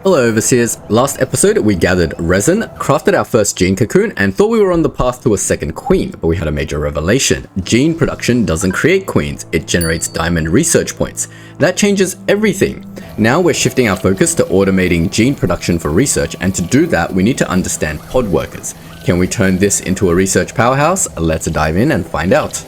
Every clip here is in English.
Hello overseers, last episode we gathered resin, crafted our first gene cocoon and thought we were on the path to a second queen, but we had a major revelation. Gene production doesn't create queens, it generates diamond research points. That changes everything. Now we're shifting our focus to automating gene production for research, and to do that we need to understand pod workers. Can we turn this into a research powerhouse? Let's dive in and find out.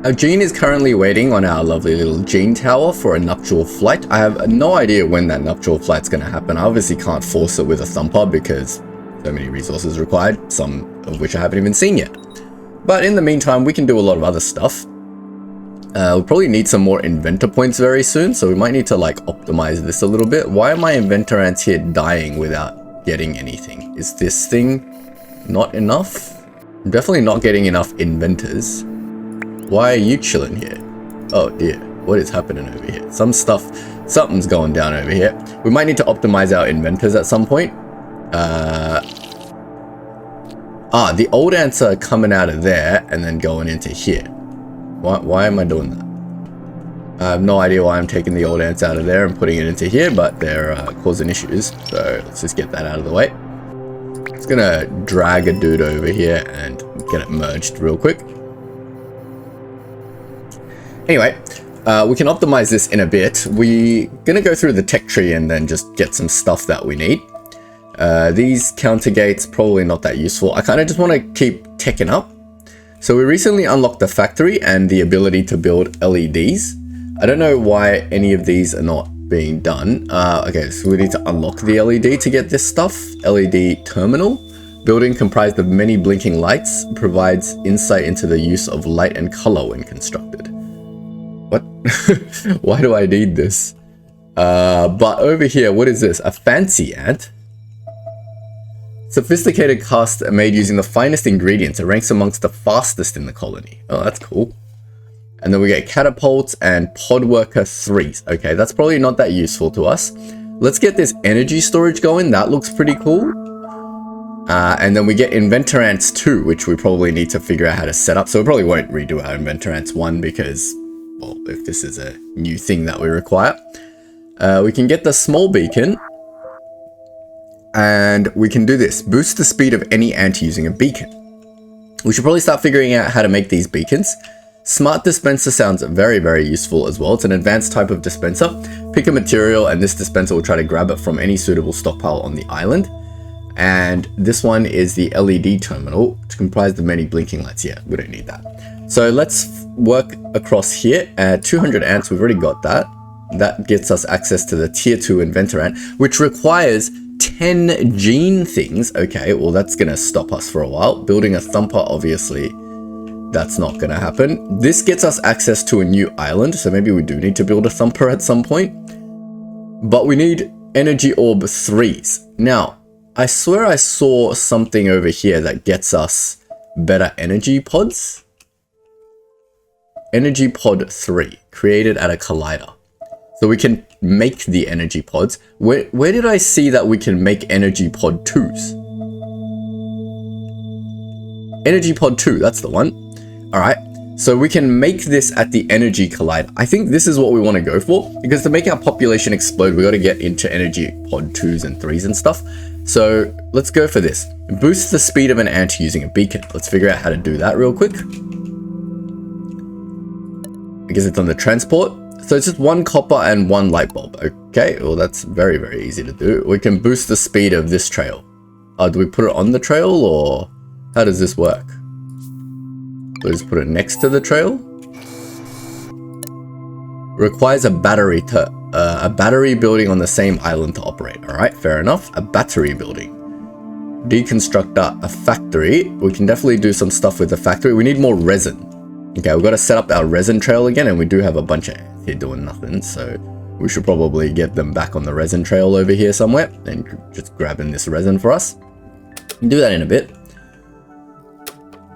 Our gene is currently waiting on our lovely little gene tower for a nuptial flight. I have no idea when that nuptial flight's going to happen. I obviously can't force it with a thumper because so many resources required, some of which I haven't even seen yet. But in the meantime, we can do a lot of other stuff. We'll probably need some more inventor points very soon, so we might need to optimize this a little bit. Why are my inventor ants here dying without getting anything? Is this thing not enough? I'm definitely not getting enough inventors. Why are you chilling here? Oh dear, what is happening over here? Something's going down over here. We might need to optimize our inventors at some point. The old ants are coming out of there and then going into here. Why am I doing that? I have no idea why I'm taking the old ants out of there and putting it into here, but they're causing issues. So let's just get that out of the way. Just gonna drag a dude over here and get it merged real quick. Anyway, we can optimize this in a bit. We're gonna go through the tech tree and then just get some stuff that we need. These counter gates, probably not that useful. I kind of just want to keep teching up. So we recently unlocked the factory and the ability to build LEDs. I don't know why any of these are not being done. Okay, so we need to unlock the LED to get this stuff. LED terminal. Building comprised of many blinking lights provides insight into the use of light and color when constructed. What? Why do I need this? But over here, what is this? A fancy ant? Sophisticated cast made using the finest ingredients. It ranks amongst the fastest in the colony. Oh, that's cool. And then we get catapults and pod worker 3s. Okay, that's probably not that useful to us. Let's get this energy storage going. That looks pretty cool. And then we get inventor ants 2, which we probably need to figure out how to set up. So we probably won't redo our inventor ants 1 because, well, if this is a new thing that we require. We can get the small beacon. And we can do this. Boost the speed of any ant using a beacon. We should probably start figuring out how to make these beacons. Smart dispenser sounds very, very useful as well. It's an advanced type of dispenser. Pick a material and this dispenser will try to grab it from any suitable stockpile on the island. And this one is the LED terminal, which comprised of many blinking lights. Yeah, we don't need that. So let's work across here. 200 ants, we've already got that. That gets us access to the tier 2 inventor ant, which requires 10 gene things. Okay, well that's gonna stop us for a while. Building a thumper, obviously, that's not gonna happen. This gets us access to a new island, so maybe we do need to build a thumper at some point. But we need energy orb 3s. Now, I swear I saw something over here that gets us better energy pods. Energy pod 3, created at a collider. So we can make the energy pods. Where did I see that we can make energy pod 2s? Energy pod 2, that's the one. All right, so we can make this at the energy collider. I think this is what we want to go for, because to make our population explode, we got to get into energy pod 2s and 3s and stuff. So let's go for this. Boost the speed of an ant using a beacon. Let's figure out how to do that real quick. I guess it's on the transport. So it's just 1 copper and 1 light bulb. Okay, well that's very, very easy to do. We can boost the speed of this trail. Do we put it on the trail or how does this work? So just put it next to the trail. Requires a battery building on the same island to operate. All right, fair enough. A battery building. Deconstruct a factory. We can definitely do some stuff with the factory. We need more resin. Okay, we've got to set up our resin trail again, and we do have a bunch of ants here doing nothing, so we should probably get them back on the resin trail over here somewhere and just grabbing this resin for us. We'll do that in a bit.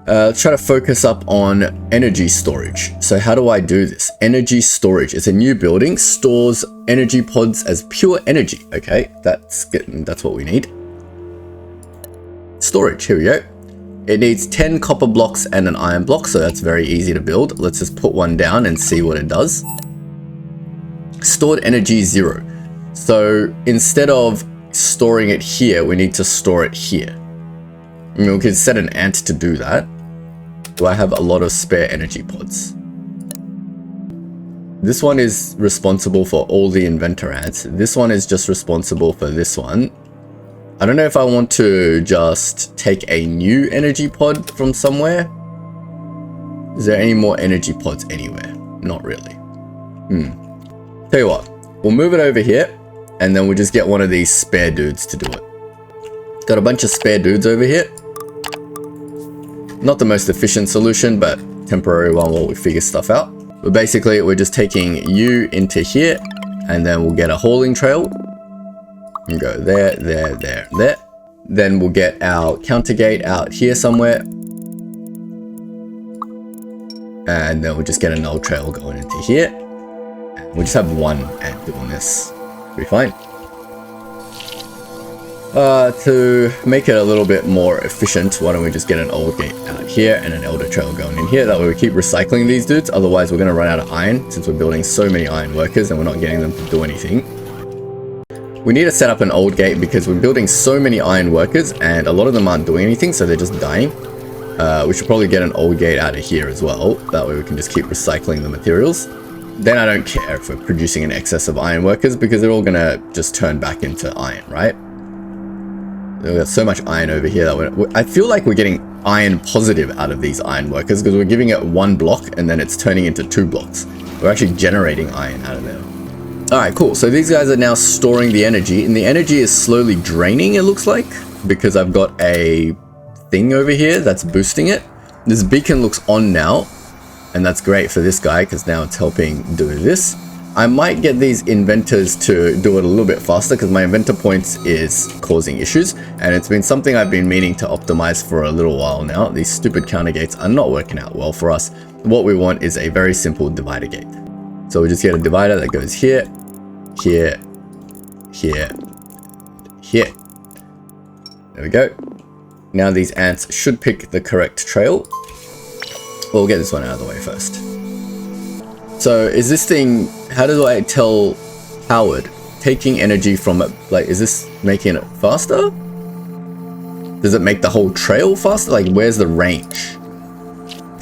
Let's try to focus up on energy storage. So how do I do this? Energy storage. It's a new building, stores energy pods as pure energy. Okay, that's what we need. Storage, here we go. It needs 10 copper blocks and an iron block, so that's very easy to build. Let's just put one down and see what it does. Stored energy 0. So instead of storing it here, we need to store it here. I mean, we could set an ant to do that. Do I have a lot of spare energy pods? This one is responsible for all the inventor ants. This one is just responsible for this one. I don't know if I want to just take a new energy pod from somewhere. Is there any more energy pods anywhere? Not really. Tell you what, we'll move it over here and then we'll just get one of these spare dudes to do it. Got a bunch of spare dudes over here. Not the most efficient solution, but temporary one while we figure stuff out. But basically, we're just taking you into here, and then we'll get a hauling trail. And go there, there, there, there. Then we'll get our counter gate out here somewhere. And then we'll just get a null trail going into here. And we'll just have one ant doing this. It'll be fine. To make it a little bit more efficient, why don't we just get an old gate out here and an elder trail going in here. That way we keep recycling these dudes, otherwise we're going to run out of iron since we're building so many iron workers and we're not getting them to do anything. We need to set up an old gate because we're building so many iron workers and a lot of them aren't doing anything, so they're just dying. We should probably get an old gate out of here as well. That way we can just keep recycling the materials. Then I don't care if we're producing an excess of iron workers because they're all going to just turn back into iron, right? We've got so much iron over here that I feel like we're getting iron positive out of these iron workers because we're giving it one block and then it's turning into 2 blocks. We're actually generating iron out of there. Alright, cool. So these guys are now storing the energy, and the energy is slowly draining, it looks like, because I've got a thing over here that's boosting it. This beacon looks on now, and that's great for this guy because now it's helping do this. I might get these inventors to do it a little bit faster because my inventor points is causing issues, and it's been something I've been meaning to optimize for a little while now. These stupid counter gates are not working out well for us. What we want is a very simple divider gate. So we just get a divider that goes here, here, here, here. There we go. Now these ants should pick the correct trail. We'll get this one out of the way first. So is this thing, how do I tell powered? Taking energy from it, like, is this making it faster? Does it make the whole trail faster? Like, where's the range?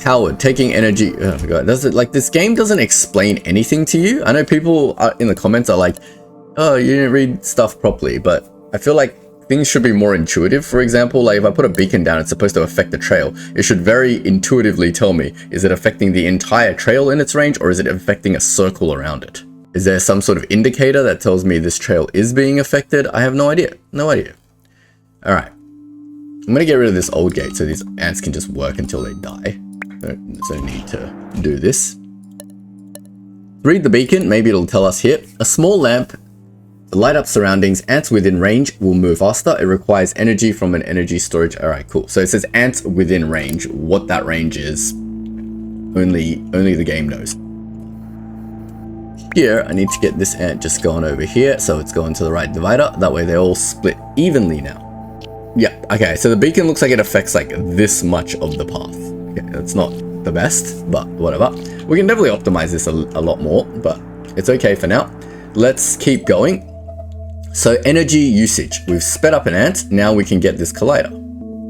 Powered, taking energy, oh my god, does it, like, this game doesn't explain anything to you. I know people in the comments are like, oh, you didn't read stuff properly, but I feel like things should be more intuitive. For example, like if I put a beacon down, it's supposed to affect the trail. It should very intuitively tell me, is it affecting the entire trail in its range or is it affecting a circle around it? Is there some sort of indicator that tells me this trail is being affected? I have no idea. No idea. All right. I'm going to get rid of this old gate so these ants can just work until they die. There's no need to do this. Read the beacon. Maybe it'll tell us here. A small lamp light up surroundings. Ants within range will move faster. It requires energy from an energy storage. All right, cool. So it says ants within range. What that range is, only the game knows. Here, I need to get this ant just going over here, so it's going to the right divider. That way they all split evenly now. Yeah, okay, so the beacon looks like it affects like this much of the path. Okay, that's not the best, but whatever. We can definitely optimize this a lot more, but it's okay for now. Let's keep going. So energy usage, we've sped up an ant, now we can get this collider.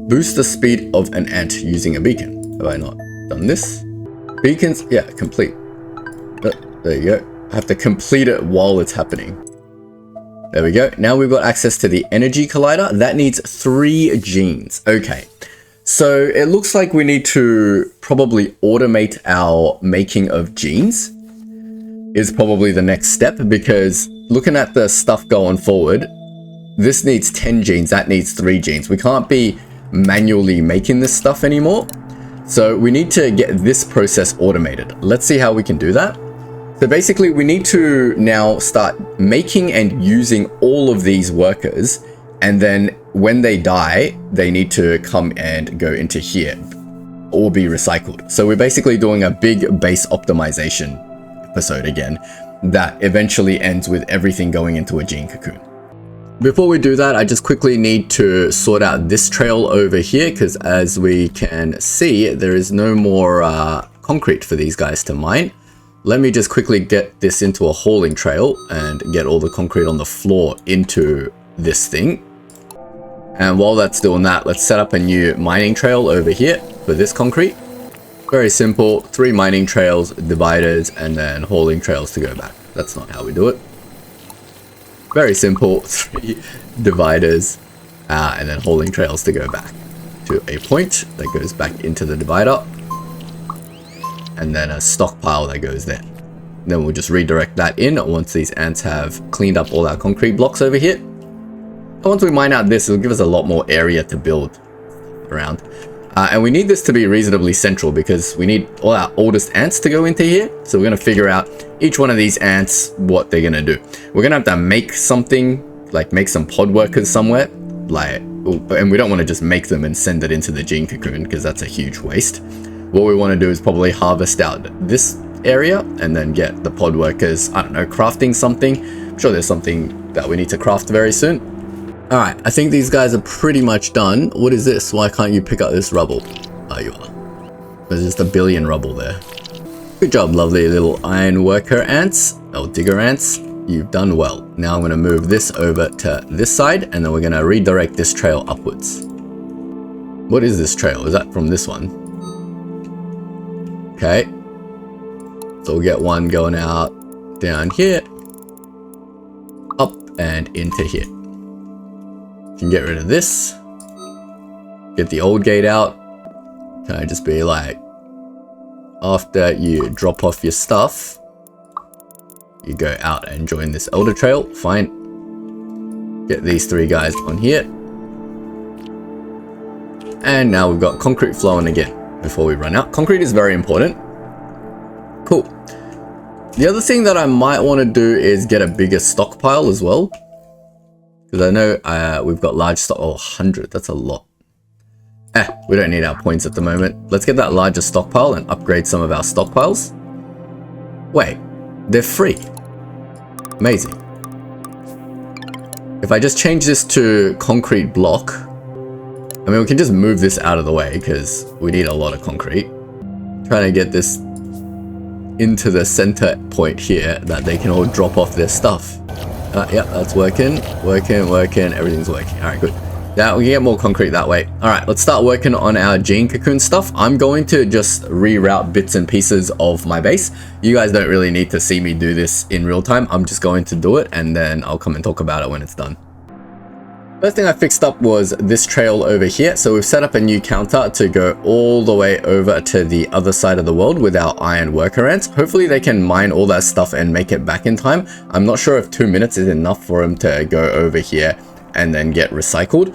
Boost the speed of an ant using a beacon. Have I not done this? Beacons, yeah, complete. There you go. I have to complete it while it's happening. There we go. Now we've got access to the energy collider. That needs 3 genes. Okay. So it looks like we need to probably automate our making of genes is probably the next step, because looking at the stuff going forward, this needs 10 genes, that needs 3 genes. We can't be manually making this stuff anymore. So we need to get this process automated. Let's see how we can do that. So basically we need to now start making and using all of these workers, and then when they die, they need to come and go into here or be recycled. So we're basically doing a big base optimization episode again that eventually ends with everything going into a gene cocoon. Before we do that, I just quickly need to sort out this trail over here, because as we can see, there is no more concrete for these guys to mine. let me just quickly get this into a hauling trail and get all the concrete on the floor into this thing. And while that's doing that, let's set up a new mining trail over here for this concrete. Very simple, 3 mining trails, dividers, and then hauling trails to go back. That's not how we do it. Very simple, 3 dividers, and then hauling trails to go back to a point that goes back into the divider. And then a stockpile that goes there. Then we'll just redirect that in once these ants have cleaned up all our concrete blocks over here. And once we mine out this, it'll give us a lot more area to build around. And we need this to be reasonably central because we need all our oldest ants to go into here. So we're going to figure out each one of these ants, what they're going to do. We're going to have to make something, like make some pod workers somewhere. And we don't want to just make them and send it into the gene cocoon because that's a huge waste. What we want to do is probably harvest out this area and then get the pod workers, I don't know, crafting something. I'm sure there's something that we need to craft very soon. All right, I think these guys are pretty much done. What is this? Why can't you pick up this rubble? Oh, you are. There's just a billion rubble there. Good job, lovely little iron worker ants, or digger ants. You've done well. Now I'm going to move this over to this side and then we're going to redirect this trail upwards. What is this trail? Is that from this one? Okay, so we'll get one going out down here, up and into here. Can get rid of this, get the old gate out. Can I just be like, after you drop off your stuff, you go out and join this elder trail, fine. Get these 3 guys on here. And now we've got concrete flowing again. Before we run out. Concrete is very important. Cool. The other thing that I might want to do is get a bigger stockpile as well. Because I know we've got large stock. Oh, 100. That's a lot. We don't need our points at the moment. Let's get that larger stockpile and upgrade some of our stockpiles. Wait. They're free. Amazing. If I just change this to concrete block, I mean, we can just move this out of the way because we need a lot of concrete. Trying to get this into the center point here that they can all drop off their stuff. Yeah, that's working. Everything's working. All right, good. Now we can get more concrete that way. All right, let's start working on our gene cocoon stuff. I'm going to just reroute bits and pieces of my base. You guys don't really need to see me do this in real time. I'm just going to do it and then I'll come and talk about it when it's done. First thing I fixed up was this trail over here. So we've set up a new counter to go all the way over to the other side of the world with our iron worker ants. Hopefully they can mine all that stuff and make it back in time. I'm not sure if 2 minutes is enough for them to go over here and then get recycled.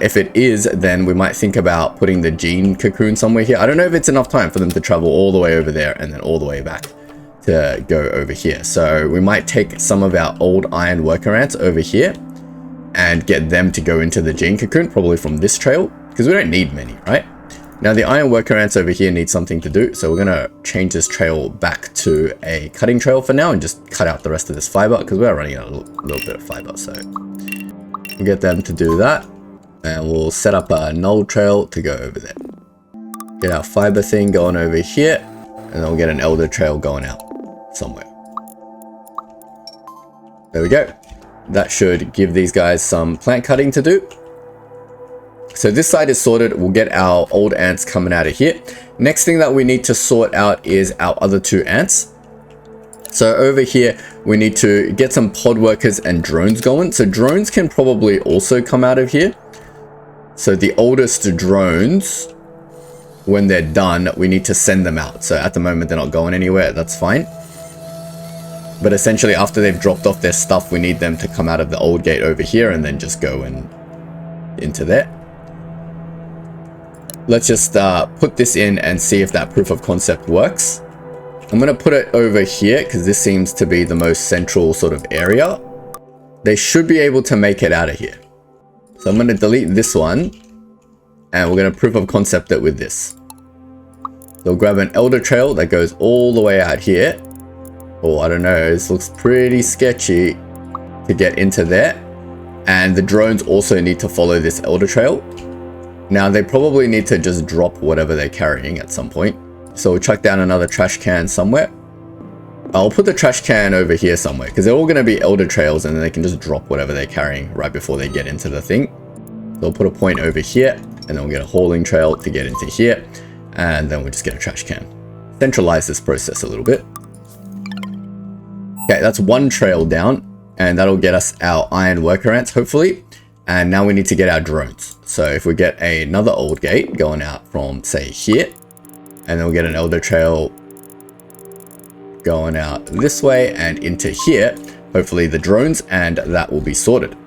If it is, then we might think about putting the gene cocoon somewhere here. I don't know if it's enough time for them to travel all the way over there and then all the way back to go over here. So we might take some of our old iron worker ants over here and get them to go into the gene cocoon, probably from this trail, because we don't need many, right? Now the iron worker ants over here need something to do, so we're gonna change this trail back to a cutting trail for now and just cut out the rest of this fiber, because we're running out a little bit of fiber, so we'll get them to do that, and we'll set up a null trail to go over there. Get our fiber thing going over here, and then we'll get an elder trail going out somewhere. There we go. That should give these guys some plant cutting to do. So this side is sorted. We'll get our old ants coming out of here. Next thing that we need to sort out is our other 2 ants. So over here, we need to get some pod workers and drones going. So drones can probably also come out of here. So the oldest drones, when they're done, we need to send them out. So at the moment, they're not going anywhere. That's fine. But essentially, after they've dropped off their stuff, we need them to come out of the old gate over here and then just go into there. Let's just put this in and see if that proof of concept works. I'm going to put it over here because this seems to be the most central sort of area. They should be able to make it out of here. So I'm going to delete this one and we're going to proof of concept it with this. So we'll grab an elder trail that goes all the way out here. Oh, I don't know, this looks pretty sketchy to get into there. And the drones also need to follow this elder trail. Now they probably need to just drop whatever they're carrying at some point. So we'll chuck down another trash can somewhere. I'll put the trash can over here somewhere because they're all going to be elder trails and then they can just drop whatever they're carrying right before they get into the thing. So I'll put a point over here and then we'll get a hauling trail to get into here. And then we'll just get a trash can. Centralize this process a little bit. Okay, that's one trail down and that'll get us our iron worker ants, hopefully. And now we need to get our drones. So if we get another old gate going out from, say, here, and then we'll get an elder trail going out this way and into here, hopefully the drones, and that will be sorted.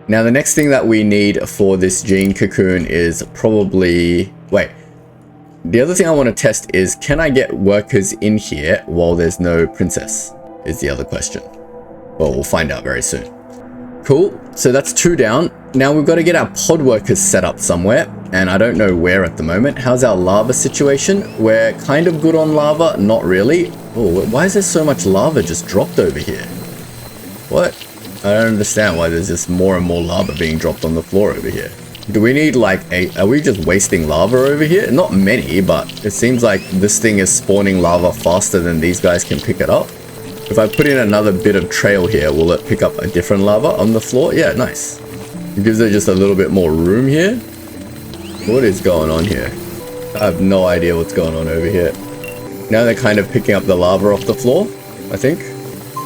Now the next thing that we need for this gene cocoon is probably, the other thing I want to test is, can I get workers in here while there's no princess, is the other question. Well, we'll find out very soon. Cool, so that's 2 down. Now we've got to get our pod workers set up somewhere, and I don't know where at the moment. How's our lava situation? We're kind of good on lava, not really. Oh, why is there so much lava just dropped over here? What? I don't understand why there's just more and more lava being dropped on the floor over here. Do we need like are we just wasting lava over here? Not many, but it seems like this thing is spawning lava faster than these guys can pick it up. If I put in another bit of trail here, will it pick up a different lava on the floor? Yeah, nice. It gives it just a little bit more room here. What is going on here? I have no idea what's going on over here. Now they're kind of picking up the lava off the floor, I think.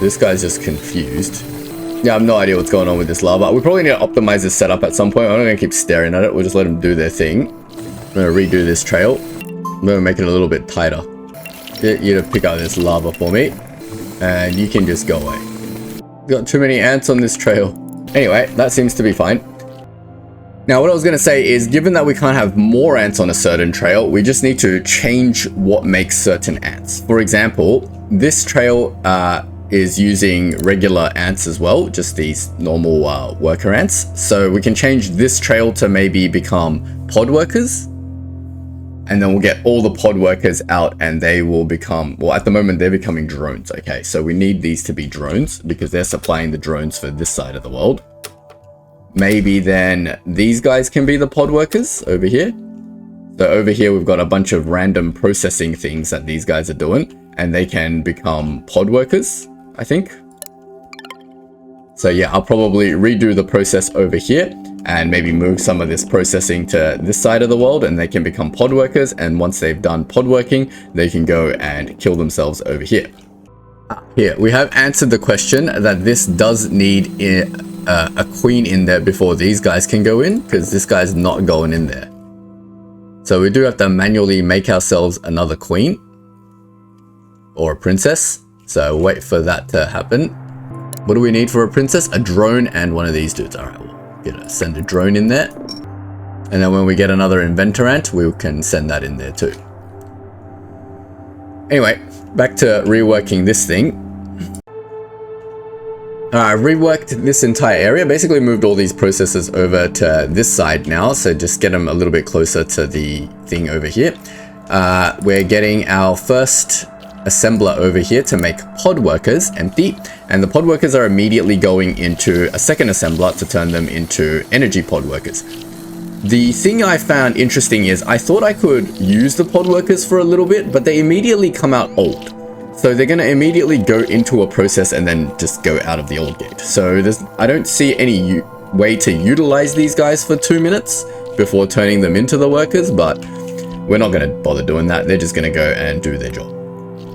This guy's just confused. Yeah, I have no idea what's going on with this lava. We probably need to optimize this setup at some point. I'm not going to keep staring at it. We'll just let them do their thing. I'm going to redo this trail. I'm going to make it a little bit tighter. Get you to pick up this lava for me. And you can just go away. Got too many ants on this trail. Anyway, that seems to be fine. Now, what I was going to say is, given that we can't have more ants on a certain trail, we just need to change what makes certain ants. For example, this trail is using regular ants as well, just these normal worker ants. So we can change this trail to maybe become pod workers. And then we'll get all the pod workers out and they will become, well, at the moment they're becoming drones. Okay, so we need these to be drones because they're supplying the drones for this side of the world. Maybe then these guys can be the pod workers over here. So over here we've got a bunch of random processing things that these guys are doing and they can become pod workers, I think. So yeah, I'll probably redo the process over here and maybe move some of this processing to this side of the world and they can become pod workers. And once they've done pod working, they can go and kill themselves over here. Here, we have answered the question that this does need a queen in there before these guys can go in, because this guy's not going in there. So we do have to manually make ourselves another queen or a princess. So wait for that to happen. What do we need for a princess? A drone and one of these dudes. All right, we'll send a drone in there. And then when we get another inventor ant, we can send that in there too. Anyway, back to reworking this thing. I reworked this entire area, basically moved all these processes over to this side now. So just get them a little bit closer to the thing over here. We're getting our first assembler over here to make pod workers empty, and the pod workers are immediately going into a second assembler to turn them into energy pod workers. The thing I found interesting is I thought I could use the pod workers for a little bit, but they immediately come out old. So they're going to immediately go into a process and then just go out of the old gate. So I don't see any way to utilize these guys for 2 minutes before turning them into the workers, but we're not going to bother doing that. They're just going to go and do their job.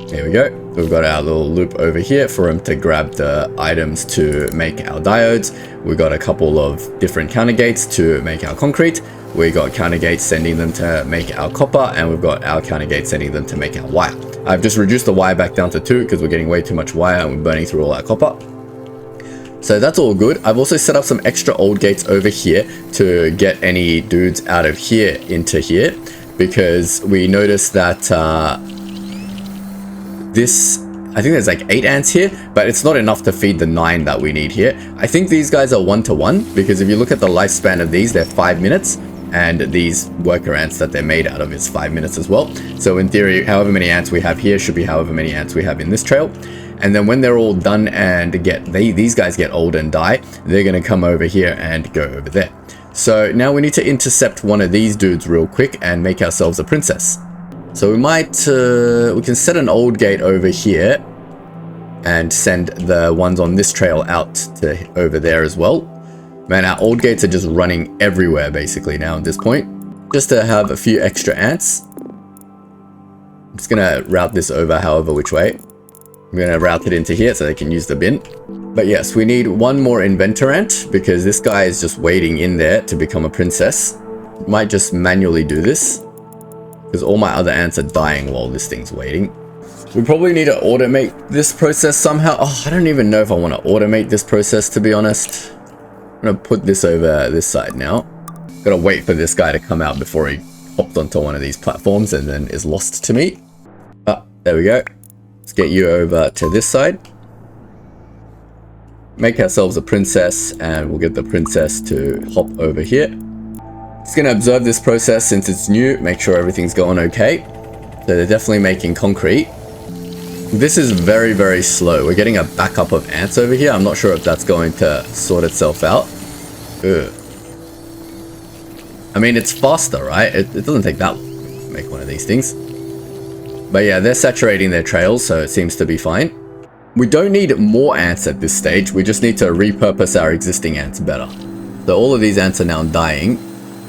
There we go. We've got our little loop over here for him to grab the items to make our diodes. We've got a couple of different counter gates to make our concrete. We got counter gates sending them to make our copper, and we've got our counter gates sending them to make our wire. I've just reduced the wire back down to 2 because we're getting way too much wire and we're burning through all our copper. So that's all good. I've also set up some extra old gates over here to get any dudes out of here into here, because we noticed that I think there's like 8 ants here, but it's not enough to feed the 9 that we need here. I think these guys are 1-to-1, because if you look at the lifespan of these, they're 5 minutes, and these worker ants that they're made out of is 5 minutes as well. So in theory, however many ants we have here should be however many ants we have in this trail. And then when they're all done and these guys get old and die, they're going to come over here and go over there. So now we need to intercept one of these dudes real quick and make ourselves a princess. So we might, we can set an old gate over here and send the ones on this trail out to over there as well. Man, our old gates are just running everywhere basically now at this point. Just to have a few extra ants. I'm just gonna route this over however which way. I'm gonna route it into here so they can use the bin. But yes, we need one more inventor ant because this guy is just waiting in there to become a princess. Might just manually do this because all my other ants are dying while this thing's waiting. We probably need to automate this process somehow. Oh, I don't even know if I want to automate this process, to be honest. I'm gonna put this over this side now. Gotta wait for this guy to come out before he hops onto one of these platforms and then is lost to me. Ah, there we go. Let's get you over to this side. Make ourselves a princess and we'll get the princess to hop over here. Just gonna observe this process since it's new, make sure everything's going okay. So they're definitely making concrete. This is very, very slow. We're getting a backup of ants over here. I'm not sure if that's going to sort itself out. Ugh. I mean, it's faster, right? It doesn't take that long to make one of these things. But yeah, they're saturating their trails, so it seems to be fine. We don't need more ants at this stage. We just need to repurpose our existing ants better. So all of these ants are now dying.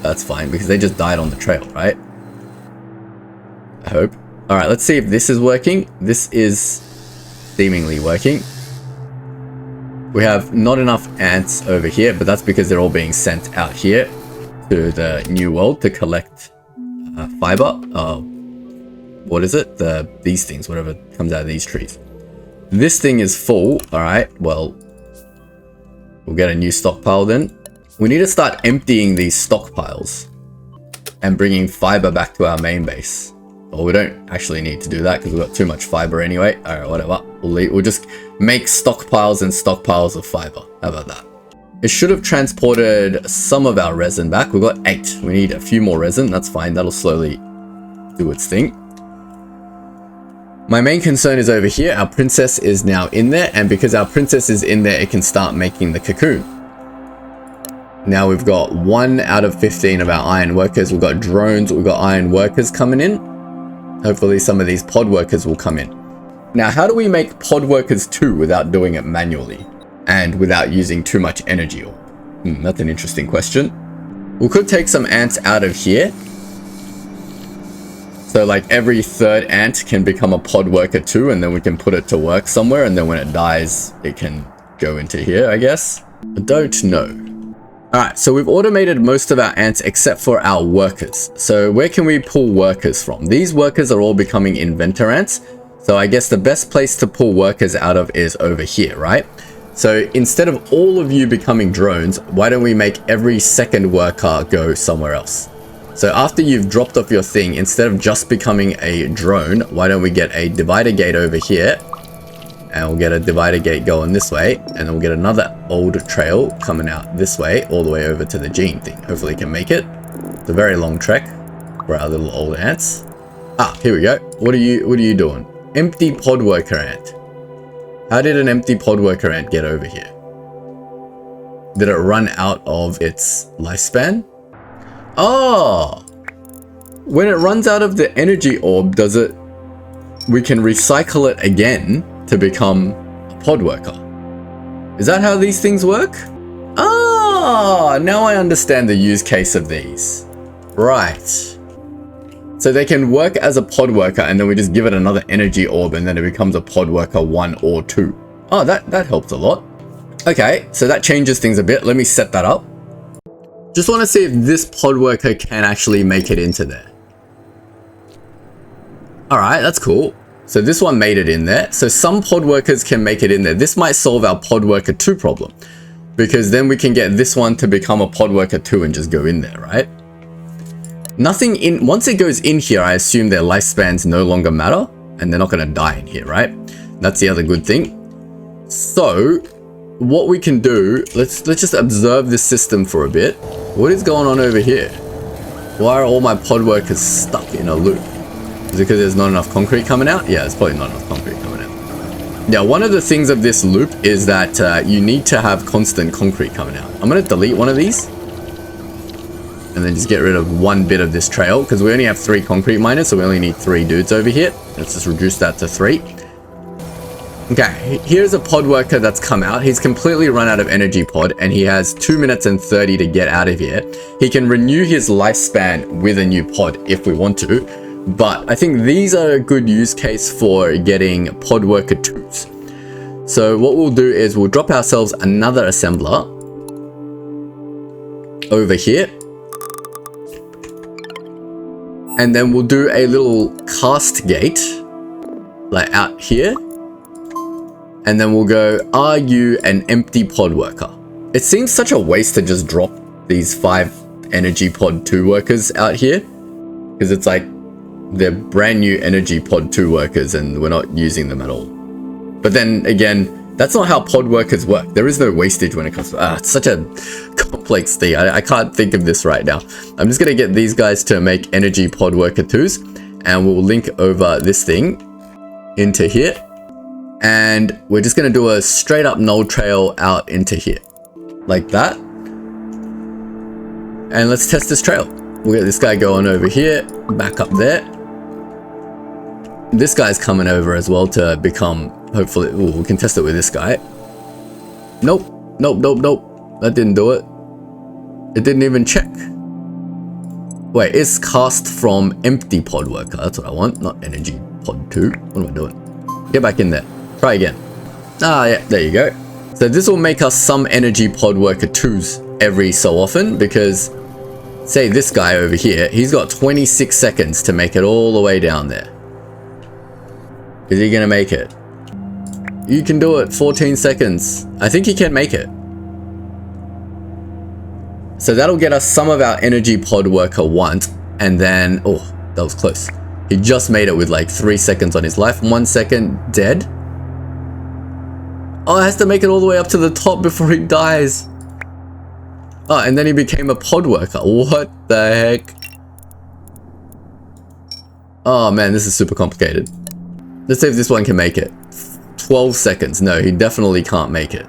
That's fine, because they just died on the trail, right? I hope. Alright, let's see if this is working. This is seemingly working. We have not enough ants over here, but that's because they're all being sent out here to the new world to collect fiber. What is it? These things, whatever comes out of these trees. This thing is full. Alright, well, we'll get a new stockpile then. We need to start emptying these stockpiles and bringing fiber back to our main base. Well, we don't actually need to do that because we've got too much fiber anyway. Alright, whatever. We'll just make stockpiles and stockpiles of fiber. How about that? It should have transported some of our resin back. We've got 8. We need a few more resin. That's fine. That'll slowly do its thing. My main concern is over here. Our princess is now in there. And because our princess is in there, it can start making the cocoon. Now we've got 1 out of 15 of our iron workers. We've got drones. We've got iron workers coming in. Hopefully some of these pod workers will come in. Now, how do we make pod workers 2 without doing it manually and without using too much energy? That's an interesting question. We could take some ants out of here. So like every 3rd ant can become a pod worker 2 and then we can put it to work somewhere and then when it dies, it can go into here, I guess. I don't know. Alright, so we've automated most of our ants except for our workers. So where can we pull workers from? These workers are all becoming inventor ants. So I guess the best place to pull workers out of is over here, right? So instead of all of you becoming drones, why don't we make every 2nd worker go somewhere else? So after you've dropped off your thing, instead of just becoming a drone, why don't we get a divider gate over here? And we'll get a divider gate going this way. And then we'll get another old trail coming out this way, all the way over to the gyne thing. Hopefully we can make it. It's a very long trek for our little old ants. Ah, here we go. What are you doing? Empty pod worker ant. How did an empty pod worker ant get over here? Did it run out of its lifespan? Oh! When it runs out of the energy orb, we can recycle it again to become a pod worker. Is that how these things work? Ah, now I understand the use case of these. Right. So they can work as a pod worker and then we just give it another energy orb and then it becomes a pod worker 1 or 2. Oh, that helps a lot. Okay, so that changes things a bit. Let me set that up. Just want to see if this pod worker can actually make it into there. Alright, that's cool. So this one made it in there. So some pod workers can make it in there. This might solve our pod worker 2 problem. Because then we can get this one to become a pod worker 2 and just go in there, right? Once it goes in here, I assume their lifespans no longer matter. And they're not going to die in here, right? That's the other good thing. So what we can do, let's just observe this system for a bit. What is going on over here? Why are all my pod workers stuck in a loop? Is it because there's not enough concrete coming out? Yeah, it's probably not enough concrete coming out. Now, one of the things of this loop is that you need to have constant concrete coming out. I'm going to delete one of these. And then just get rid of one bit of this trail, because we only have 3 concrete miners, so we only need 3 dudes over here. Let's just reduce that to 3. Okay, here's a pod worker that's come out. He's completely run out of energy pod, and he has 2 minutes and 30 to get out of here. He can renew his lifespan with a new pod if we want to, but I think these are a good use case for getting pod worker 2s. So what we'll do is we'll drop ourselves another assembler over here. And then we'll do a little cast gate, like out here. And then we'll go, are you an empty pod worker? It seems such a waste to just drop these 5 energy pod 2 workers out here. Because it's like, they're brand new energy pod 2 workers and we're not using them at all. But then again, that's not how pod workers work. There is no wastage when it comes to, it's such a complex thing. I can't think of this right now. I'm just gonna get these guys to make energy pod worker 2s, and we'll link over this thing into here. And we're just gonna do a straight up null trail out into here, like that. And let's test this trail. We'll get this guy going over here, back up there. This guy's coming over as well to become, hopefully, ooh, we can test it with this guy. Nope, nope, nope, nope. That didn't do it. It didn't even check. Wait, it's cast from empty pod worker. That's what I want, not energy pod 2. What am I doing? Get back in there. Try again. Ah, yeah, there you go. So this will make us some energy pod worker 2s every so often, because say this guy over here, he's got 26 seconds to make it all the way down there. Is he gonna make it? You can do it, 14 seconds. I think he can make it. So that'll get us some of our energy pod worker 1, and then, oh, that was close. He just made it with like 3 seconds on his life. 1 second, dead. Oh, it has to make it all the way up to the top before he dies. Oh, and then he became a pod worker. What the heck? Oh man, this is super complicated. Let's see if this one can make it. 12 seconds. No, he definitely can't make it.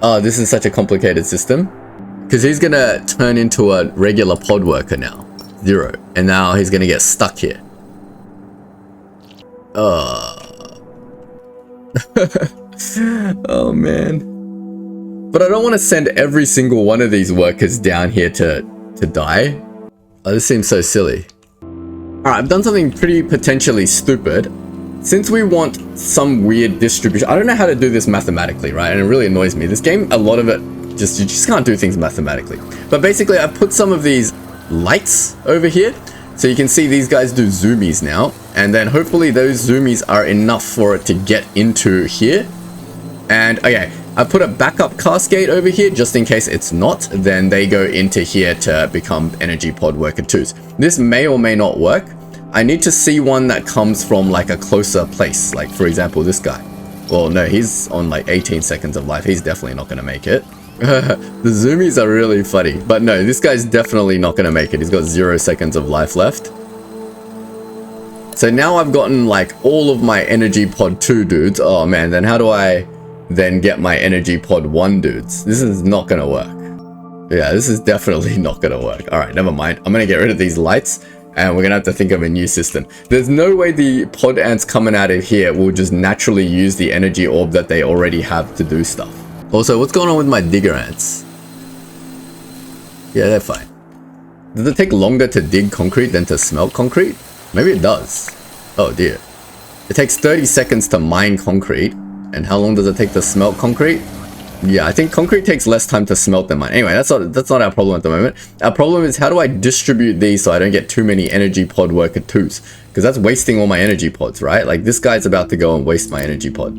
Oh, this is such a complicated system. Because he's gonna turn into a regular pod worker now. 0. And now he's gonna get stuck here. Oh man. But I don't want to send every single one of these workers down here to die. Oh, this seems so silly. Alright, I've done something pretty potentially stupid. Since we want some weird distribution, I don't know how to do this mathematically, right? And it really annoys me. This game, a lot of it, you just can't do things mathematically. But basically, I've put some of these lights over here. So you can see these guys do zoomies now. And then hopefully those zoomies are enough for it to get into here. And okay, I put a backup cascade over here just in case it's not. Then they go into here to become energy pod worker 2s. This may or may not work. I need to see one that comes from like a closer place. Like for example, this guy. Well, no, he's on like 18 seconds of life. He's definitely not going to make it. The zoomies are really funny. But no, this guy's definitely not going to make it. He's got 0 seconds of life left. So now I've gotten like all of my energy pod 2 dudes. Oh man, then how do I then get my energy pod 1 dudes? This is not going to work. Yeah, this is definitely not going to work. All right, never mind. I'm going to get rid of these lights. And we're gonna have to think of a new system. There's no way the pod ants coming out of here will just naturally use the energy orb that they already have to do stuff. Also, what's going on with my digger ants? Yeah, they're fine. Does it take longer to dig concrete than to smelt concrete? Maybe it does. Oh dear. It takes 30 seconds to mine concrete. And how long does it take to smelt concrete? Yeah, I think concrete takes less time to smelt than mine. Anyway, that's not our problem at the moment. Our problem is how do I distribute these so I don't get too many energy pod worker 2s? Because that's wasting all my energy pods, right? Like this guy's about to go and waste my energy pod.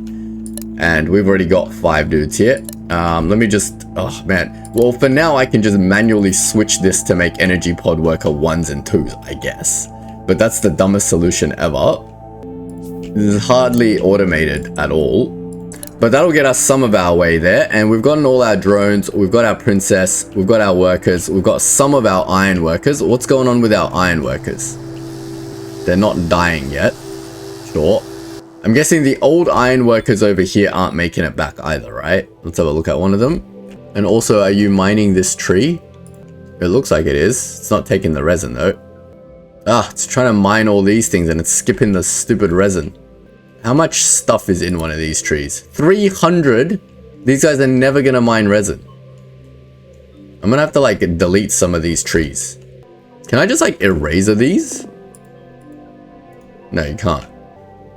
And we've already got 5 dudes here. Let me just, oh man. Well, for now I can just manually switch this to make energy pod worker 1s and 2s, I guess. But that's the dumbest solution ever. This is hardly automated at all. But that'll get us some of our way there. And we've gotten all our drones. We've got our princess. We've got our workers. We've got some of our iron workers. What's going on with our iron workers? They're not dying yet. Sure. I'm guessing the old iron workers over here aren't making it back either, right? Let's have a look at one of them. And also, are you mining this tree? It looks like it is. It's not taking the resin though. Ah, it's trying to mine all these things and it's skipping the stupid resin. How much stuff is in one of these trees? 300? These guys are never gonna mine resin. I'm gonna have to like delete some of these trees. Can I just like eraser these? No, you can't.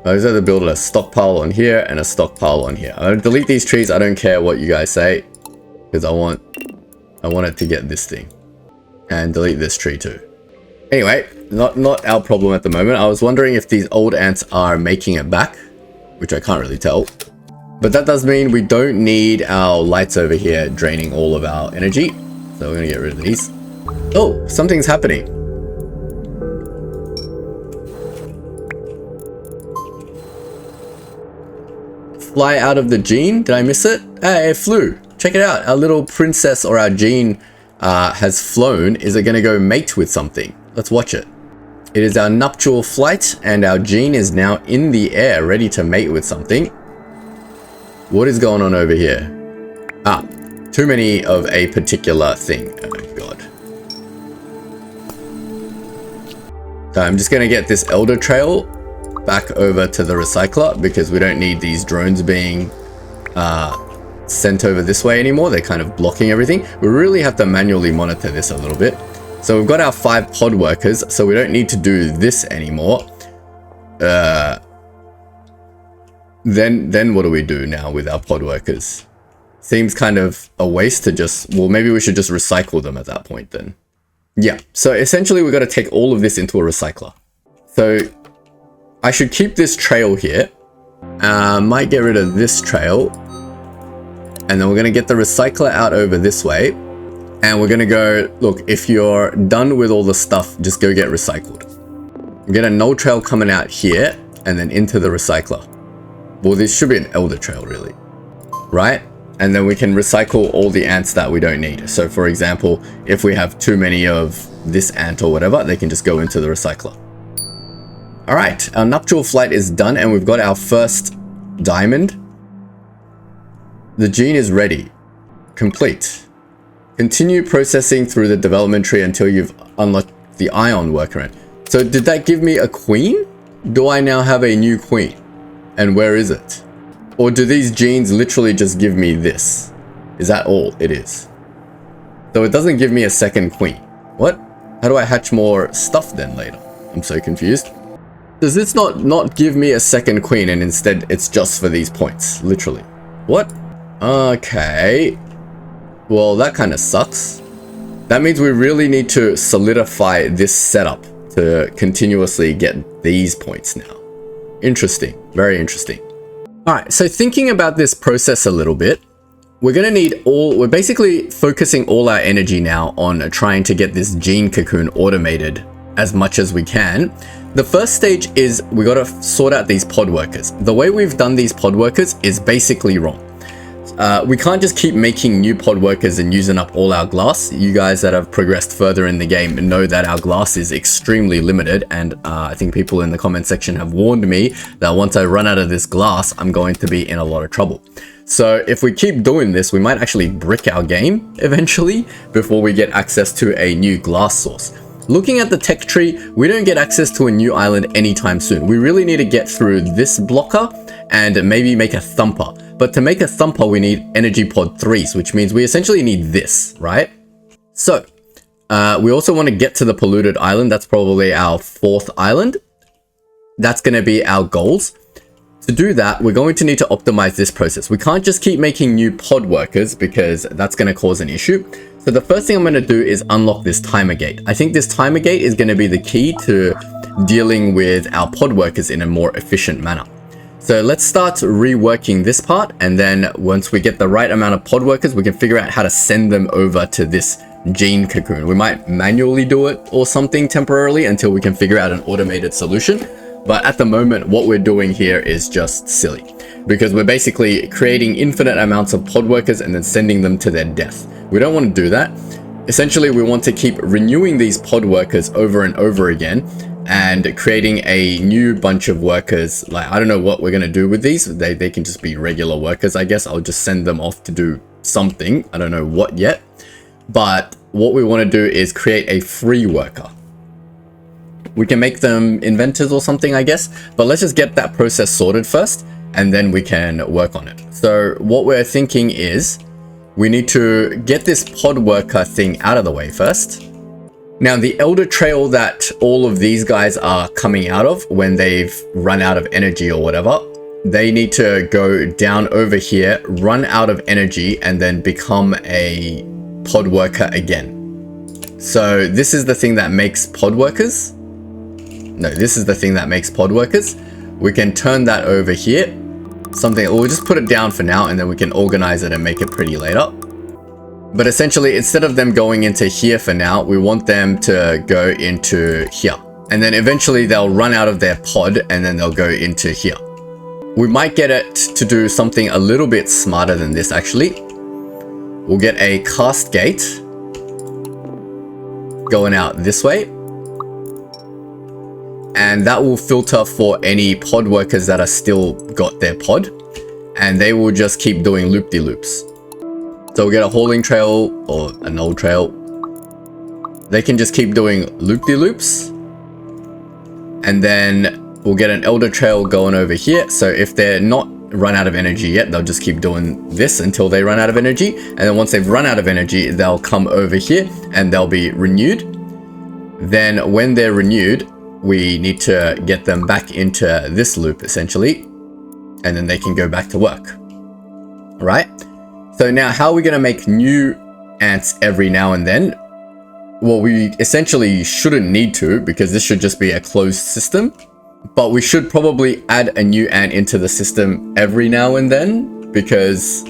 I just have to build a stockpile on here and a stockpile on here. I'm gonna delete these trees. I don't care what you guys say, because I want it to get this thing, and delete this tree too. Anyway, not our problem at the moment. I was wondering if these old ants are making it back, which I can't really tell. But that does mean we don't need our lights over here draining all of our energy. So we're gonna get rid of these. Oh, something's happening. Fly out of the gyne? Did I miss it? Hey, it flew. Check it out. Our little princess or our gyne has flown. Is it gonna go mate with something? Let's watch it. It is our nuptial flight and our gyne is now in the air ready to mate with something. What is going on over here? Ah, too many of a particular thing. Oh my god. So I'm just gonna get this elder trail back over to the recycler because we don't need these drones being sent over this way anymore. They're kind of blocking everything. We really have to manually monitor this a little bit. So we've got our 5 pod workers, so we don't need to do this anymore. Then what do we do now with our pod workers? Seems kind of a waste to just, well, maybe we should just recycle them at that point then. Yeah, so essentially we've got to take all of this into a recycler. So I should keep this trail here. Might get rid of this trail. And then we're going to get the recycler out over this way. And we're going to go, look, if you're done with all the stuff, just go get recycled. We get a null trail coming out here and then into the recycler. Well, this should be an elder trail really, right? And then we can recycle all the ants that we don't need. So for example, if we have too many of this ant or whatever, they can just go into the recycler. All right, our nuptial flight is done and we've got our first diamond. The gyne is ready. Complete. Continue processing through the development tree until you've unlocked the ion workaround. So did that give me a queen? Do I now have a new queen? And where is it? Or do these gynes literally just give me this? Is that all it is? So it doesn't give me a second queen. What? How do I hatch more stuff then later? I'm so confused. Does this not give me a second queen and instead it's just for these points? Literally. What? Okay. Well, that kind of sucks. That means we really need to solidify this setup to continuously get these points now. Interesting. Very interesting. All right, so thinking about this process a little bit, we're going to need we're basically focusing all our energy now on trying to get this gyne cocoon automated as much as we can. The first stage is we got to sort out these pod workers. The way we've done these pod workers is basically wrong. We can't just keep making new pod workers and using up all our glass. You guys that have progressed further in the game know that our glass is extremely limited, and I think people in the comment section have warned me that once I run out of this glass, I'm going to be in a lot of trouble. So if we keep doing this, we might actually brick our game eventually before we get access to a new glass source. Looking at the tech tree, we don't get access to a new island anytime soon. We really need to get through this blocker and maybe make a thumper. But to make a thumper, we need energy pod 3s, which means we essentially need this, right? So we also want to get to the polluted island. That's probably our 4th island. That's going to be our goals. To do that, we're going to need to optimize this process. We can't just keep making new pod workers because that's going to cause an issue. So the first thing I'm going to do is unlock this timer gate. I think this timer gate is going to be the key to dealing with our pod workers in a more efficient manner. So let's start reworking this part, and then once we get the right amount of pod workers, we can figure out how to send them over to this gyne cocoon. We might manually do it or something temporarily until we can figure out an automated solution. But at the moment, what we're doing here is just silly because we're basically creating infinite amounts of pod workers and then sending them to their death. We don't want to do that. Essentially, we want to keep renewing these pod workers over and over again and creating a new bunch of workers. Like, I don't know what we're going to do with these. They can just be regular workers, I guess. I'll just send them off to do something. I don't know what yet. But what we want to do is create a free worker. We can make them inventors or something, I guess, but let's just get that process sorted first, and then we can work on it. So what we're thinking is we need to get this pod worker thing out of the way first. Now, the elder trail that all of these guys are coming out of when they've run out of energy or whatever, they need to go down over here, run out of energy, and then become a pod worker again. So this is the thing that makes pod workers. No, this is the thing that makes pod workers. We can turn that over here. We'll just put it down for now, and then we can organize it and make it pretty later. But essentially, instead of them going into here for now, we want them to go into here. And then eventually they'll run out of their pod, and then they'll go into here. We might get it to do something a little bit smarter than this, actually. We'll get a cast gate going out this way. And that will filter for any pod workers that are still got their pod. And they will just keep doing loop-de-loops. So we'll get a hauling trail or an old trail. They can just keep doing loop-de-loops. And then we'll get an elder trail going over here. So if they're not run out of energy yet, they'll just keep doing this until they run out of energy. And then once they've run out of energy, they'll come over here and they'll be renewed. Then when they're renewed, we need to get them back into this loop essentially. And then they can go back to work. Right? So now how are we going to make new ants every now and then? Well, we essentially shouldn't need to, because this should just be a closed system. But we should probably add a new ant into the system every now and then, because...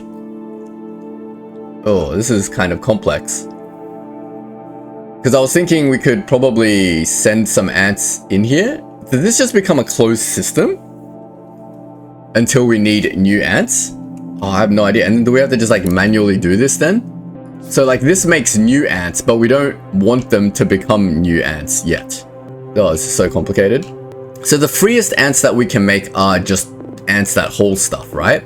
oh, this is kind of complex. Because I was thinking we could probably send some ants in here. Did this just become a closed system? Until we need new ants? Oh, I have no idea. And do we have to just like manually do this then? So like this makes new ants, but we don't want them to become new ants yet. Oh, this is so complicated. So the freest ants that we can make are just ants that haul stuff, right?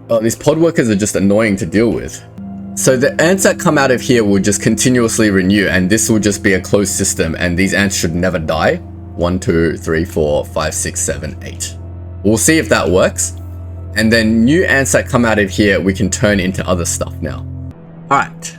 Oh, these pod workers are just annoying to deal with. So the ants that come out of here will just continuously renew, and this will just be a closed system, and these ants should never die. 1, 2, 3, 4, 5, 6, 7, 8. We'll see if that works. And then new ants that come out of here, we can turn into other stuff now. All right.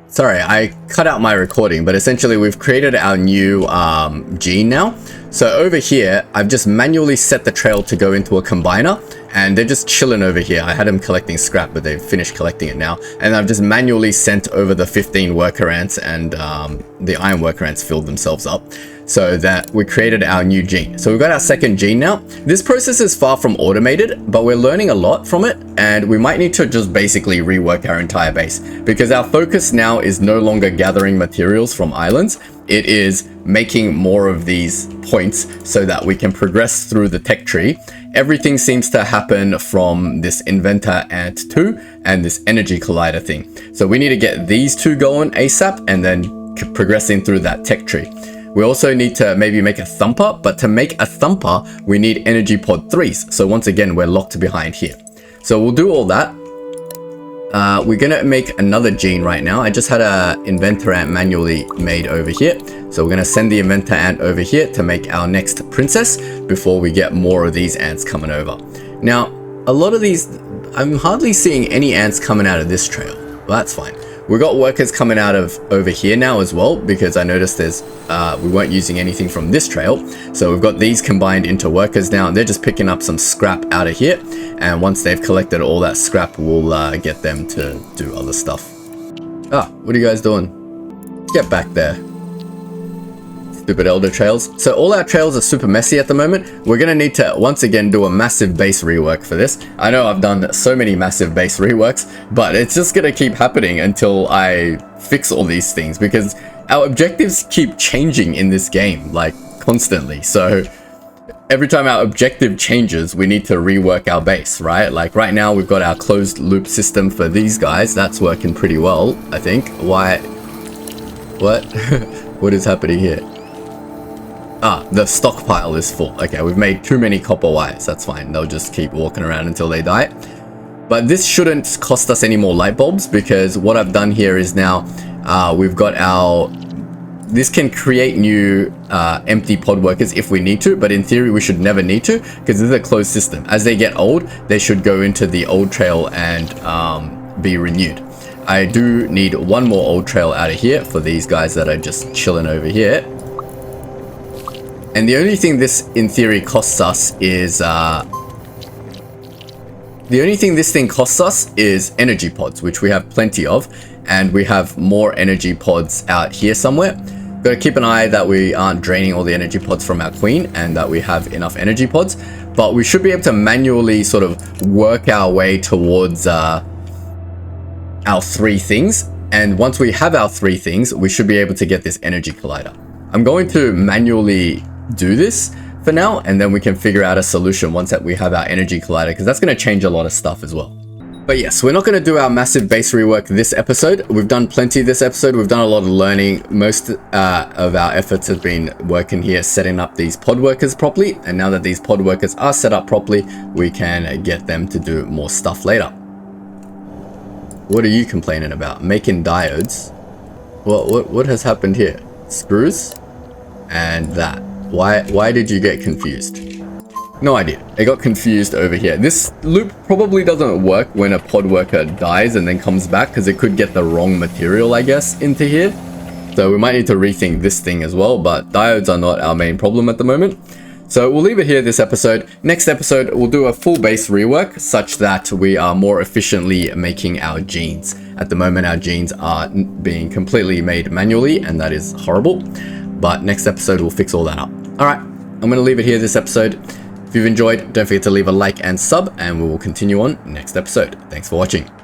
Sorry, I cut out my recording, but essentially we've created our new gyne now. So over here, I've just manually set the trail to go into a combiner, and they're just chilling over here. I had them collecting scrap, but they've finished collecting it now. And I've just manually sent over the 15 worker ants, and the iron worker ants filled themselves up, so that we created our new gyne. So we've got our second gyne now. This process is far from automated, but we're learning a lot from it, and we might need to just basically rework our entire base, because our focus now is no longer gathering materials from islands. It is making more of these points so that we can progress through the tech tree. Everything seems to happen from this inventor ant 2 and this energy collider thing. So we need to get these two going ASAP and then progressing through that tech tree. We also need to maybe make a thumper, but to make a thumper, we need energy pod 3s. So once again, we're locked behind here. So we'll do all that. We're gonna make another gyne right now. I just had a inventor ant manually made over here. So we're gonna send the inventor ant over here to make our next princess before we get more of these ants coming over. Now, a lot of these, I'm hardly seeing any ants coming out of this trail. Well, that's fine. We've got workers coming out of over here now as well, because I noticed there's we weren't using anything from this trail. So we've got these combined into workers now, and they're just picking up some scrap out of here. And once they've collected all that scrap, we'll get them to do other stuff. Ah, what are you guys doing? Get back there. Stupid elder trails. So all our trails are super messy at the moment. We're gonna need to once again do a massive base rework for this. I know I've done so many massive base reworks, but it's just gonna keep happening until I fix all these things, because our objectives keep changing in this game, like constantly. So every time our objective changes, we need to rework our base, right? Like right now we've got our closed loop system for these guys. That's working pretty well, I think. Why? What? What is happening here? Ah, the stockpile is full. Okay, we've made too many copper wires. That's fine. They'll just keep walking around until they die. But this shouldn't cost us any more light bulbs, because what I've done here is now We've got our... This can create new empty pod workers if we need to, but in theory we should never need to, because this is a closed system. As they get old, they should go into the old trail and be renewed. I do need one more old trail out of here for these guys that are just chilling over here. And the only thing this in theory costs us is energy pods, which we have plenty of, and we have more energy pods out here somewhere. Got to keep an eye that we aren't draining all the energy pods from our queen and that we have enough energy pods, but we should be able to manually sort of work our way towards our 3 things. And once we have our 3 things, we should be able to get this energy collider. I'm going to manually do this for now, and then we can figure out a solution once that we have our energy collider, because that's going to change a lot of stuff as well. But yes, we're not going to do our massive base rework this episode. We've done plenty this episode. We've done a lot of learning. Most of our efforts have been working here, setting up these pod workers properly. And now that these pod workers are set up properly, we can get them to do more stuff later. What are you complaining about? Making diodes? Well, what has happened here? Screws? And that. Why did you get confused? No idea. I got confused over here. This loop probably doesn't work when a pod worker dies and then comes back, because it could get the wrong material, I guess, into here. So we might need to rethink this thing as well, but diodes are not our main problem at the moment. So we'll leave it here this episode. Next episode, we'll do a full base rework such that we are more efficiently making our genes. At the moment, our genes are being completely made manually, and that is horrible. But next episode, we'll fix all that up. All right, I'm going to leave it here this episode. If you've enjoyed, don't forget to leave a like and sub, and we will continue on next episode. Thanks for watching.